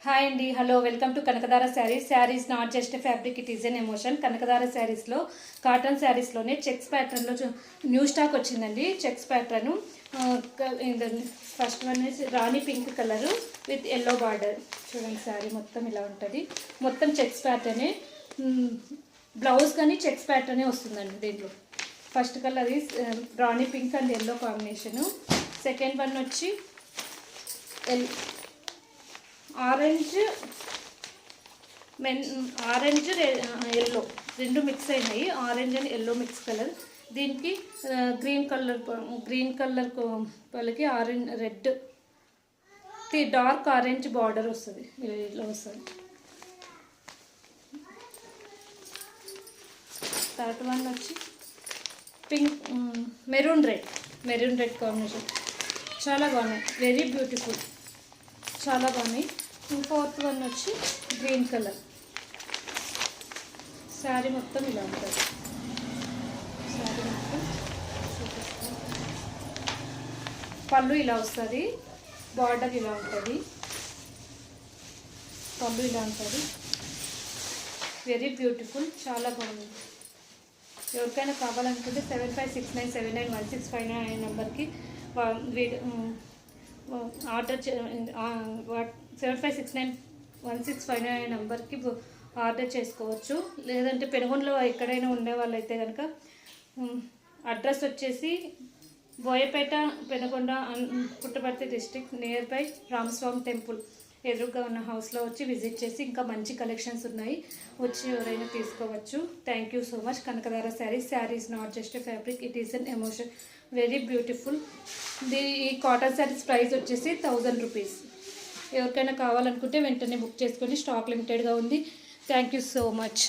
Hi అండి, hello, welcome to Kanakadhara saris. Saris not just fabric, it is an emotion. Kanakadhara శారీస్లో cotton శారీస్లోనే checks ప్యాటర్న్లో new stock వచ్చిందండి. Checks pattern first one Rani pink colour with yellow border. చూడండి, శారీ మొత్తం ఇలా ఉంటుంది. మొత్తం చెక్స్ ప్యాటర్నే, బ్లౌజ్ కానీ చెక్స్ ప్యాటర్నే వస్తుందండి దీంట్లో. First colour Rani pink and yellow combination. Second one వచ్చి ఆరెంజ్ ఎల్లో రెండు మిక్స్ అయినాయి. Orange and yellow mix colour. దీనికి గ్రీన్ కలర్ వాళ్ళకి orange red dark orange border వస్తుంది. ఇలా వస్తుంది. థర్డ్ వన్ వచ్చి పింక్ మెరూన్ రెడ్ కాంబినేషన్. చాలా బాగున్నాయి, వెరీ బ్యూటిఫుల్, చాలా బాగున్నాయి. ఫోర్త్ వన్ వచ్చి గ్రీన్ కలర్. శారీ మొత్తం ఇలా ఉంటుంది. శారీ మొత్తం పళ్ళు ఇలా వస్తుంది, బార్డర్ ఇలా ఉంటుంది, పళ్ళు ఇలా ఉంటుంది. వెరీ బ్యూటిఫుల్, చాలా బాగుంది. ఎవరికైనా కావాలనుకుంటే 7569791659 నెంబర్కి ఆర్డర్ 75691659 నెంబర్కి ఆర్డర్ చేసుకోవచ్చు. లేదంటే పెనుగొండలో ఎక్కడైనా ఉండే వాళ్ళైతే కనుక అడ్రస్ వచ్చేసి Boyapeta, Penukonda, Puttaparthi district, near by Ramaswamy temple ఎదురుగా ఉన్న హౌస్లో వచ్చి విజిట్ చేసి, ఇంకా మంచి కలెక్షన్స్ ఉన్నాయి, వచ్చి ఎవరైనా తీసుకోవచ్చు. Thank you so much. Kanakadhara saris not just fabric, it is an emotion. Very beautiful. ఈ కాటన్ శారీస్ ప్రైస్ వచ్చేసి 1000 రూపీస్. ఎవరికైనా కావాలనుకుంటే వెంటనే బుక్ చేసుకొని, స్టాక్ లిమిటెడ్గా ఉంది. Thank you so much.